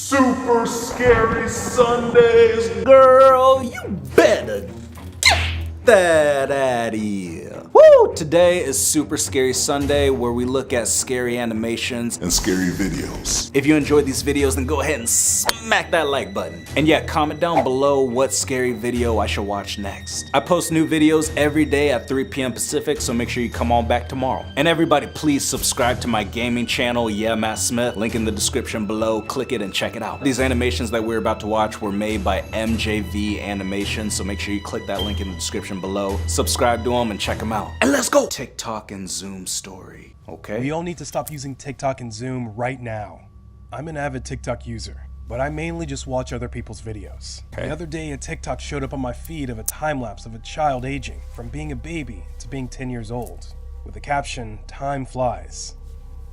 Super Scary Sundays. Girl, you better get that out of here. Woo! Today is Super Scary Sunday, where we look at scary animations and scary videos. If you enjoyed these videos, then go ahead and smack that like button. And yeah, comment down below what scary video I should watch next. I post new videos every day at 3 p.m. Pacific, so make sure you come on back tomorrow. And everybody, please subscribe to my gaming channel, Yeah Matt Smith. Link in the description below. Click it and check it out. These animations that we're about to watch were made by MJV Animation, so make sure you click that link in the description below. Subscribe to them and check them out. And let's go! TikTok and Zoom story. Okay. We all need to stop using TikTok and Zoom right now. I'm an avid TikTok user, but I mainly just watch other people's videos. Okay. The other day, a TikTok showed up on my feed of a time-lapse of a child aging from being a baby to being 10 years old, with the caption, "Time flies."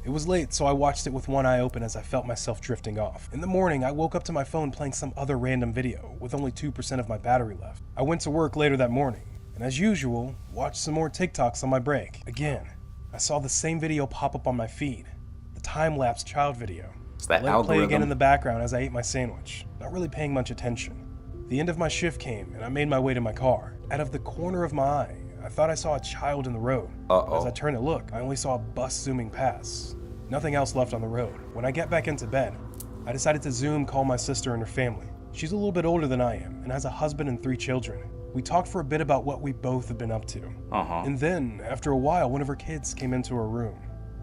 It was late, so I watched it with one eye open as I felt myself drifting off. In the morning, I woke up to my phone playing some other random video, with only 2% of my battery left. I went to work later that morning, and as usual, watched some more TikToks on my break. Again, I saw the same video pop up on my feed, the time-lapse child video. It's that I let it play algorithm. again in the background as I ate my sandwich, not really paying much attention. The end of my shift came, and I made my way to my car. Out of the corner of my eye, I thought I saw a child in the road. As I turned to look, I only saw a bus zooming past. Nothing else left on the road. When I get back into bed, I decided to Zoom call my sister and her family. She's a little bit older than I am, and has a husband and 3 children. We talked for a bit about what we both have been up to. And then, after a while, one of her kids came into her room.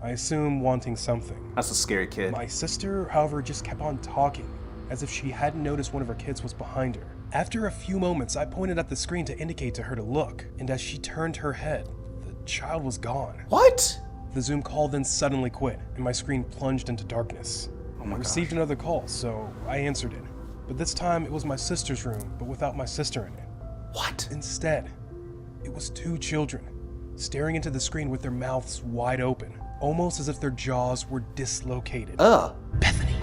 I assume wanting something. That's a scary kid. My sister, however, just kept on talking, as if she hadn't noticed one of her kids was behind her. After a few moments, I pointed at the screen to indicate to her to look, and as she turned her head, the child was gone. What? The Zoom call then suddenly quit, and my screen plunged into darkness. Oh I received another call, so I answered it. But this time, it was my sister's room, but without my sister in it. What? Instead, it was 2 children, staring into the screen with their mouths wide open, almost as if their jaws were dislocated. Bethany.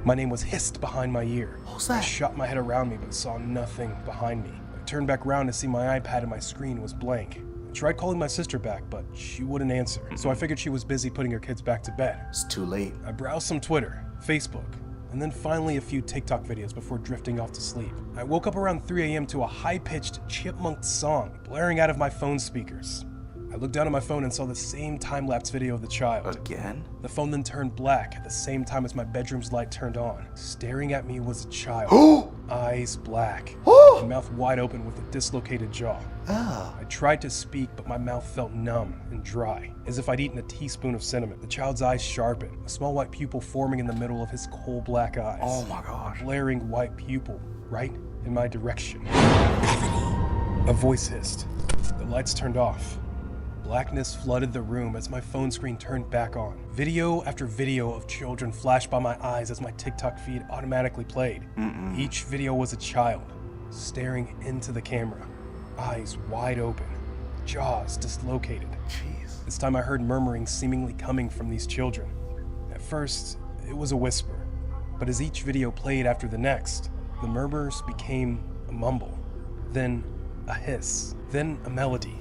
My name was hissed behind my ear. What's that? I shot my head around me but saw nothing behind me. I turned back around to see my iPad and my screen was blank. I tried calling my sister back, but she wouldn't answer, so I figured she was busy putting her kids back to bed. It's too late. I browsed some Twitter, Facebook, and then finally a few TikTok videos before drifting off to sleep. I woke up around 3 a.m. to a high-pitched chipmunk song blaring out of my phone speakers. I looked down at my phone and saw the same time-lapse video of the child. Again? The phone then turned black at the same time as my bedroom's light turned on. Staring at me was a child. Eyes black, and mouth wide open with a dislocated jaw. I tried to speak, but my mouth felt numb and dry, as if I'd eaten a teaspoon of cinnamon. The child's eyes sharpened, a small white pupil forming in the middle of his coal black eyes. Oh my gosh. A glaring white pupil, right in my direction. A voice hissed. The lights turned off. Blackness flooded the room as my phone screen turned back on. Video after video of children flashed by my eyes as my TikTok feed automatically played. Each video was a child, staring into the camera, eyes wide open, jaws dislocated. Jeez. This time I heard murmuring seemingly coming from these children. At first, it was a whisper, but as each video played after the next, the murmurs became a mumble, then a hiss, then a melody.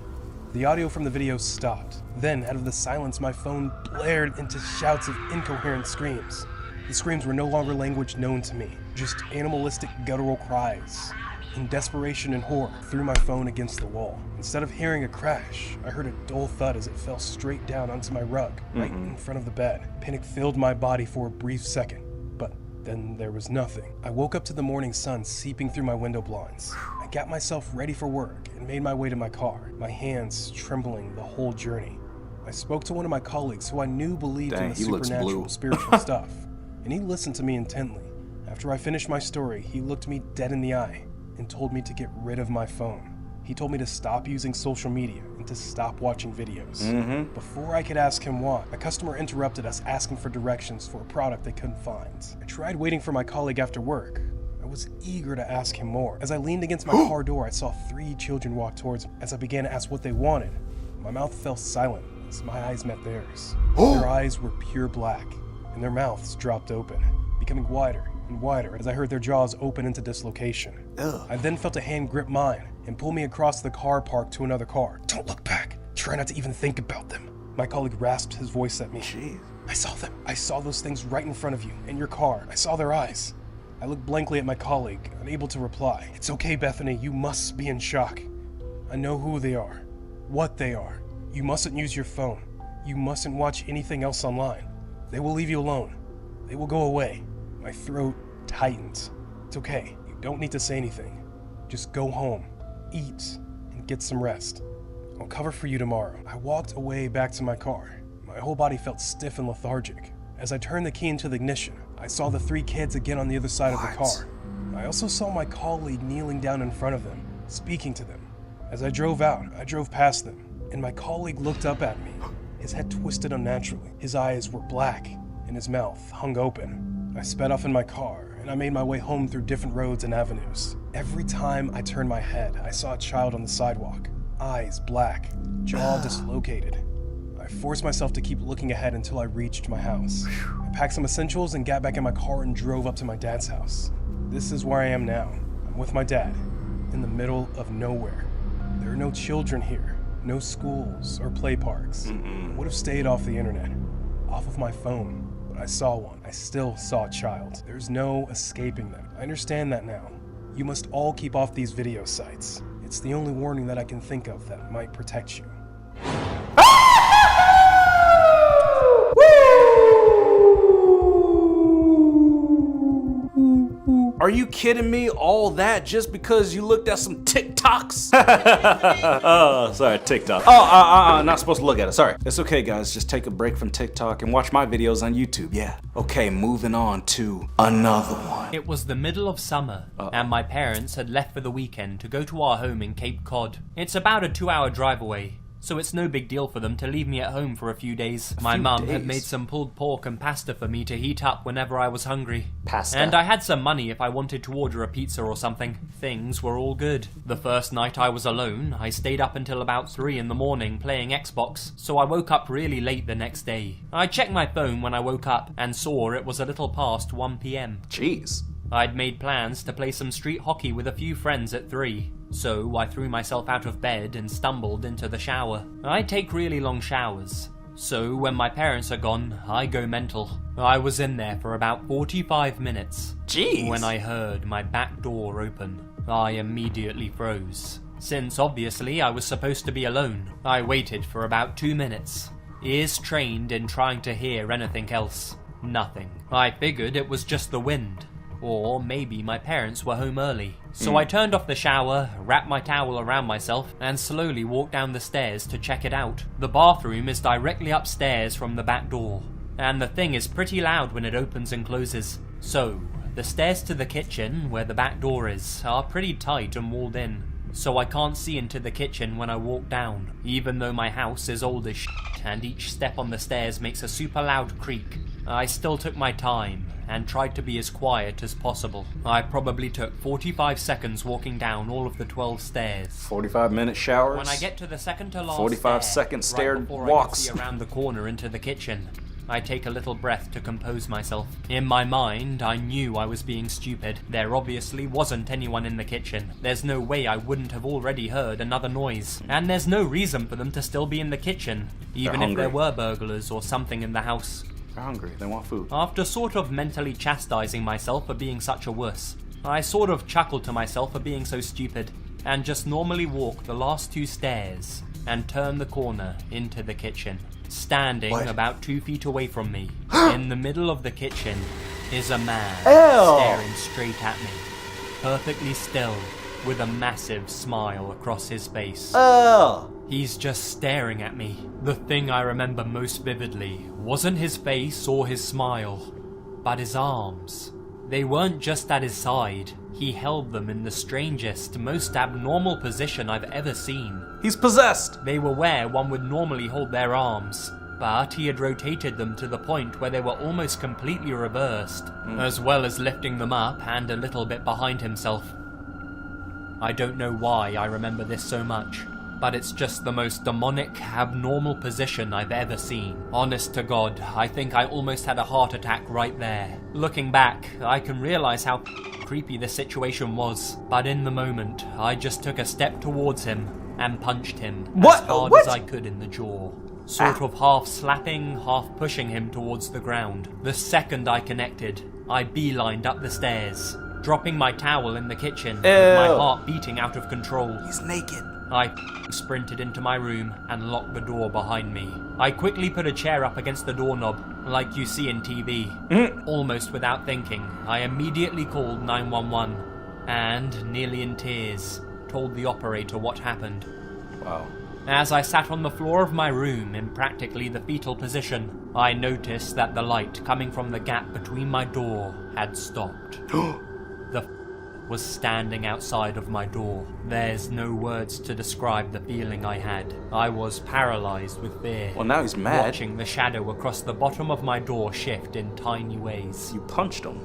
The audio from the video stopped. Then, out of the silence, my phone blared into shouts of incoherent screams. The screams were no longer language known to me, just animalistic guttural cries. In desperation and horror, I threw my phone against the wall. Instead of hearing a crash, I heard a dull thud as it fell straight down onto my rug, right in front of the bed. Panic filled my body for a brief second, but then there was nothing. I woke up to the morning sun seeping through my window blinds. I got myself ready for work and made my way to my car, my hands trembling the whole journey. I spoke to one of my colleagues who I knew believed in the he looks supernatural, blue. spiritual stuff, and he listened to me intently. After I finished my story, he looked me dead in the eye and told me to get rid of my phone. He told me to stop using social media and to stop watching videos. Before I could ask him why, a customer interrupted us asking for directions for a product they couldn't find. I tried waiting for my colleague after work. I was eager to ask him more. As I leaned against my car door, I saw 3 children walk towards me. As I began to ask what they wanted, my mouth fell silent as my eyes met theirs. Their eyes were pure black, and their mouths dropped open, becoming wider and wider as I heard their jaws open into dislocation. I then felt a hand grip mine and pull me across the car park to another car. Don't look back. Try not to even think about them. My colleague rasped his voice at me. Jeez. I saw them. I saw those things right in front of you, in your car. I saw their eyes. I look blankly at my colleague, unable to reply. It's okay, Bethany, you must be in shock. I know who they are, what they are. You mustn't use your phone. You mustn't watch anything else online. They will leave you alone. They will go away. My throat tightens. It's okay, you don't need to say anything. Just go home, eat, and get some rest. I'll cover for you tomorrow. I walked away back to my car. My whole body felt stiff and lethargic. As I turned the key into the ignition, I saw the 3 kids again on the other side of the car. I also saw my colleague kneeling down in front of them, speaking to them. As I drove out, I drove past them, and my colleague looked up at me. His head twisted unnaturally. His eyes were black, and his mouth hung open. I sped off in my car, and I made my way home through different roads and avenues. Every time I turned my head, I saw a child on the sidewalk. Eyes black, jaw dislocated. I forced myself to keep looking ahead until I reached my house. I packed some essentials and got back in my car and drove up to my dad's house. This is where I am now. I'm with my dad, in the middle of nowhere. There are no children here, no schools or play parks. I would have stayed off the internet, off of my phone, but I saw one. I still saw a child. There's no escaping them. I understand that now. You must all keep off these video sites. It's the only warning that I can think of that might protect you. Are you kidding me? All that just because you looked at some TikToks? Oh, sorry, TikTok. Oh, not supposed to look at it. Sorry. It's okay, guys. Just take a break from TikTok and watch my videos on YouTube. Yeah. Okay, moving on to another one. It was the middle of summer, and my parents had left for the weekend to go to our home in Cape Cod. It's about a 2-hour drive away, so it's no big deal for them to leave me at home for a few days. My mum had made some pulled pork and pasta for me to heat up whenever I was hungry. Pasta. And I had some money if I wanted to order a pizza or something. Things were all good. The first night I was alone, I stayed up until about 3 in the morning playing Xbox, so I woke up really late the next day. I checked my phone when I woke up and saw it was a little past 1 p.m. Jeez. I'd made plans to play some street hockey with a few friends at 3, so I threw myself out of bed and stumbled into the shower. I take really long showers, so when my parents are gone, I go mental. I was in there for about 45 minutes. Jeez. When I heard my back door open, I immediately froze. Since obviously I was supposed to be alone, I waited for about 2 minutes, ears trained in trying to hear anything else. Nothing. I figured it was just the wind. Or maybe my parents were home early. So I turned off the shower, wrapped my towel around myself, and slowly walked down the stairs to check it out. The bathroom is directly upstairs from the back door, and the thing is pretty loud when it opens and closes. So, the stairs to the kitchen, where the back door is, are pretty tight and walled in. So I can't see into the kitchen when I walk down, even though my house is old as shit and each step on the stairs makes a super loud creak. I still took my time and tried to be as quiet as possible. I probably took 45 seconds walking down all of the 12 stairs. 45-minute showers. When I get to the second to last 45-second stair right before walks. I can see around the corner into the kitchen, I take a little breath to compose myself. In my mind, I knew I was being stupid. There obviously wasn't anyone in the kitchen. There's no way I wouldn't have already heard another noise. And there's no reason for them to still be in the kitchen, even if there were burglars or something in the house. They're hungry, they want food. After sort of mentally chastising myself for being such a wuss, I sort of chuckled to myself for being so stupid, and just normally walked the last 2 stairs, and turned the corner into the kitchen. Standing about 2 feet away from me, in the middle of the kitchen, is a man staring straight at me, perfectly still, with a massive smile across his face. He's just staring at me. The thing I remember most vividly wasn't his face or his smile, but his arms. They weren't just at his side. He held them in the strangest, most abnormal position I've ever seen. He's possessed! They were where one would normally hold their arms, but he had rotated them to the point where they were almost completely reversed, as well as lifting them up and a little bit behind himself. I don't know why I remember this so much, but it's just the most demonic, abnormal position I've ever seen. Honest to God, I think I almost had a heart attack right there. Looking back, I can realize how creepy this situation was, but in the moment, I just took a step towards him and punched him as hard as I could in the jaw. sort of half slapping, half pushing him towards the ground. The second I connected, I beelined up the stairs, dropping my towel in the kitchen, with my heart beating out of control. He's naked. I sprinted into my room and locked the door behind me. I quickly put a chair up against the doorknob, like you see in TV. Almost without thinking, I immediately called 911 and, nearly in tears, told the operator what happened. Wow. As I sat on the floor of my room in practically the fetal position, I noticed that the light coming from the gap between my door had stopped. The was standing outside of my door. There's no words to describe the feeling I had. I was paralyzed with fear. Well, now he's mad. Watching the shadow across the bottom of my door shift in tiny ways. You punched him.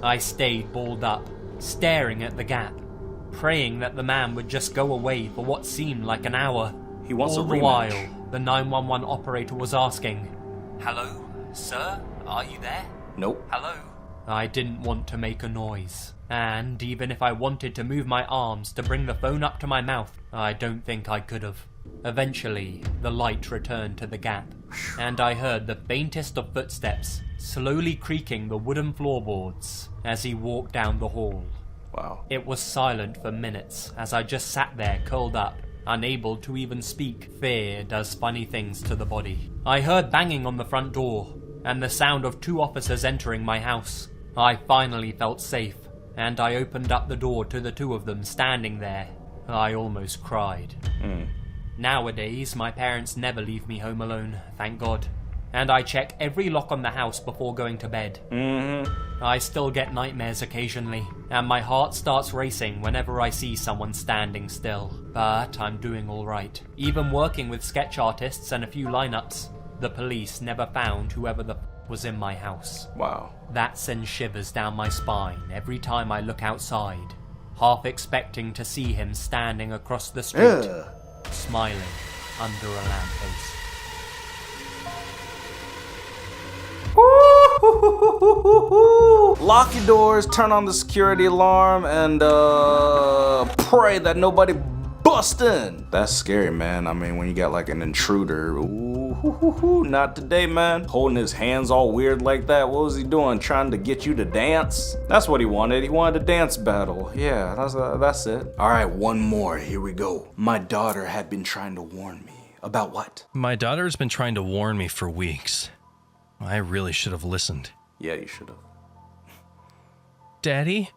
I stayed balled up, staring at the gap, praying that the man would just go away for what seemed like an hour. He wants All a the rematch. while, the 911 operator was asking, "Hello, sir? Are you there? Nope. Hello?" I didn't want to make a noise, and even if I wanted to move my arms to bring the phone up to my mouth, I don't think I could have. Eventually, the light returned to the gap, and I heard the faintest of footsteps slowly creaking the wooden floorboards as he walked down the hall. Wow. It was silent for minutes as I just sat there curled up, unable to even speak. Fear does funny things to the body. I heard banging on the front door, and the sound of 2 officers entering my house. I finally felt safe, and I opened up the door to the 2 of them standing there. I almost cried. Nowadays, my parents never leave me home alone, thank God. And I check every lock on the house before going to bed. I still get nightmares occasionally, and my heart starts racing whenever I see someone standing still. But I'm doing alright. Even working with sketch artists and a few lineups, the police never found whoever the was in my house. Wow. That sends shivers down my spine every time I look outside, half expecting to see him standing across the street, smiling under a lamppost. Lock your doors, turn on the security alarm, and pray that nobody bust in. That's scary, man. I mean, when you got like an intruder. Ooh, not today, man. Holding his hands all weird like that. What was he doing? Trying to get you to dance? That's what he wanted. He wanted a dance battle. Yeah, that's it. All right, one more. Here we go. My daughter had been trying to warn me. About what? My daughter's been trying to warn me for weeks. I really should have listened. Yeah, you should have. Daddy?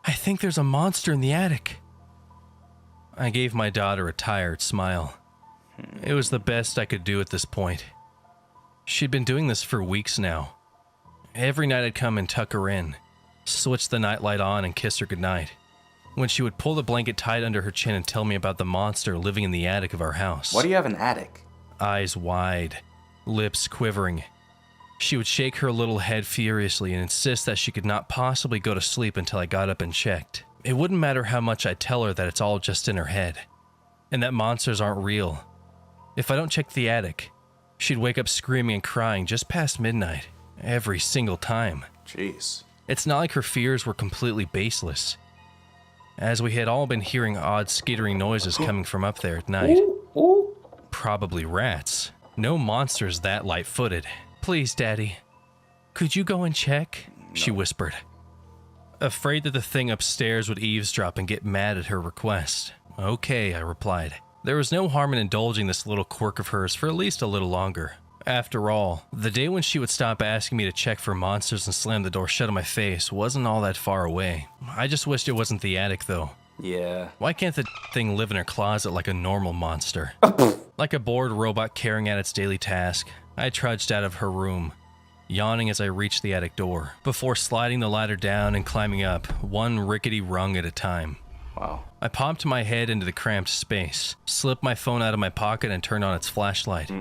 I think there's a monster in the attic. I gave my daughter a tired smile. It was the best I could do at this point. She'd been doing this for weeks now. Every night I'd come and tuck her in, switch the nightlight on and kiss her goodnight. When she would pull the blanket tight under her chin and tell me about the monster living in the attic of our house. Why do you have an attic? Eyes wide, lips quivering. She would shake her little head furiously and insist that she could not possibly go to sleep until I got up and checked. It wouldn't matter how much I tell her that it's all just in her head, and that monsters aren't real. If I don't check the attic, she'd wake up screaming and crying just past midnight, every single time. Jeez. It's not like her fears were completely baseless, as we had all been hearing odd skittering noises coming from up there at night. Probably rats. No monsters that light-footed. Please, Daddy, could you go and check? She whispered, afraid that the thing upstairs would eavesdrop and get mad at her request. Okay, I replied. There was no harm in indulging this little quirk of hers for at least a little longer. After all, the day when she would stop asking me to check for monsters and slam the door shut in my face wasn't all that far away. I just wished it wasn't the attic, though. Yeah. Why can't the thing live in her closet like a normal monster? Like a bored robot carrying out its daily task, I trudged out of her room, yawning as I reached the attic door, before sliding the ladder down and climbing up, one rickety rung at a time. Wow. I popped my head into the cramped space, slipped my phone out of my pocket and turned on its flashlight.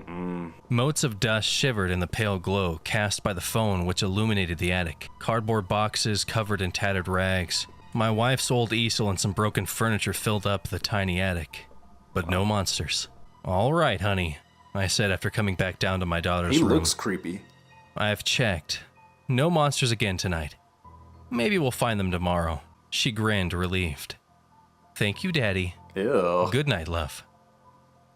Motes of dust shivered in the pale glow cast by the phone which illuminated the attic. Cardboard boxes covered in tattered rags. My wife's old easel and some broken furniture filled up the tiny attic. But no monsters. All right, honey, I said after coming back down to my daughter's room. He looks creepy. I've checked. No monsters again tonight. Maybe we'll find them tomorrow. She grinned, relieved. Thank you, Daddy. Ew. Good night, love.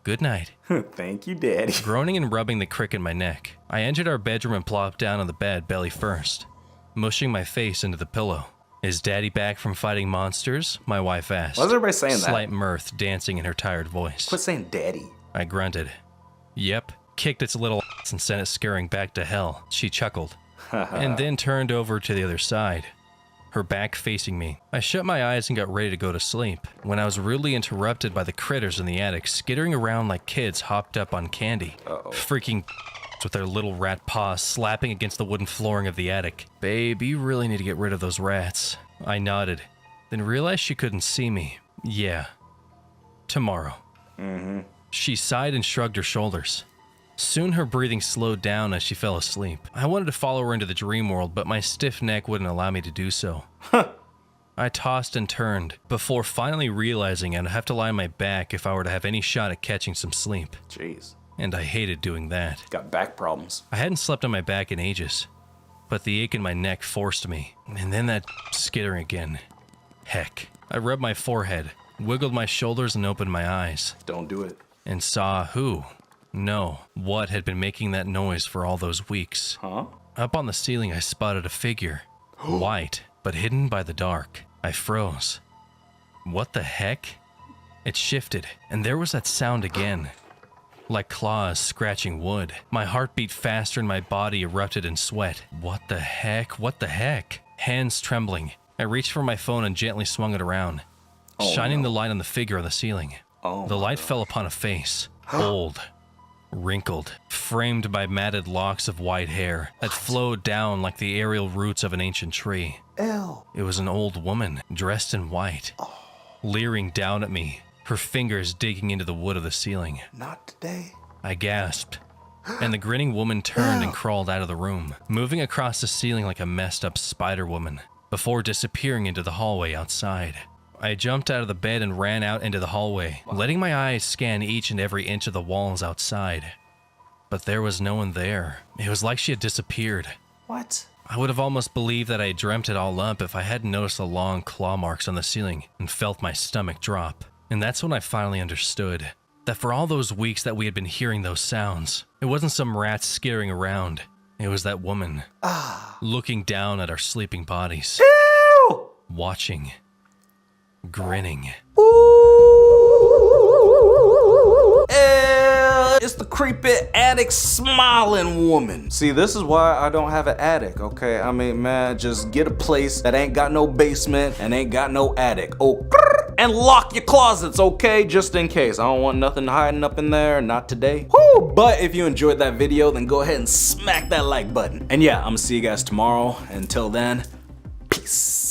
Good night. Thank you, Daddy. Groaning and rubbing the crick in my neck, I entered our bedroom and plopped down on the bed belly first, mushing my face into the pillow. Is Daddy back from fighting monsters? My wife asked. Why's everybody saying that? Slight mirth dancing in her tired voice. Quit saying Daddy. I grunted. Yep, kicked its little ass and sent it scurrying back to hell. She chuckled, and then turned over to the other side, her back facing me. I shut my eyes and got ready to go to sleep when I was rudely interrupted by the critters in the attic skittering around like kids hopped up on candy. Freaking with their little rat paws slapping against the wooden flooring of the attic. Babe, you really need to get rid of those rats. I nodded, then realized she couldn't see me. Yeah. Tomorrow. She sighed and shrugged her shoulders. Soon her breathing slowed down as she fell asleep. I wanted to follow her into the dream world, but my stiff neck wouldn't allow me to do so. I tossed and turned, before finally realizing I'd have to lie on my back if I were to have any shot at catching some sleep. Jeez. And I hated doing that. Got back problems. I hadn't slept on my back in ages, but the ache in my neck forced me. And then that skittering again. Heck. I rubbed my forehead, wiggled my shoulders, and opened my eyes. Don't do it. And saw who? No, what had been making that noise for all those weeks. Huh? Up on the ceiling, I spotted a figure. White, but hidden by the dark. I froze. What the heck? It shifted, and there was that sound again. Like claws scratching wood. My heart beat faster and my body erupted in sweat. What the heck? What the heck? Hands trembling. I reached for my phone and gently swung it around, shining the light on the figure on the ceiling. The light fell upon a face. Old. Wrinkled, framed by matted locks of white hair that flowed down like the aerial roots of an ancient tree. Ew. It was an old woman, dressed in white, leering down at me, her fingers digging into the wood of the ceiling. Not today. I gasped, and the grinning woman turned and crawled out of the room, moving across the ceiling like a messed up spider woman, before disappearing into the hallway outside. I jumped out of the bed and ran out into the hallway, letting my eyes scan each and every inch of the walls outside. But there was no one there. It was like she had disappeared. What? I would have almost believed that I had dreamt it all up if I hadn't noticed the long claw marks on the ceiling and felt my stomach drop. And that's when I finally understood that for all those weeks that we had been hearing those sounds, it wasn't some rats skittering around. It was that woman, looking down at our sleeping bodies, Ew! watching, grinning. It's the creepy attic smiling woman. See, this is why I don't have an attic, okay? I mean, man, just get a place that ain't got no basement and ain't got no attic. Oh, and lock your closets, okay? Just in case. I don't want nothing hiding up in there, not today. Woo! But if you enjoyed that video, then go ahead and smack that like button. And yeah, I'm gonna see you guys tomorrow. Until then, peace.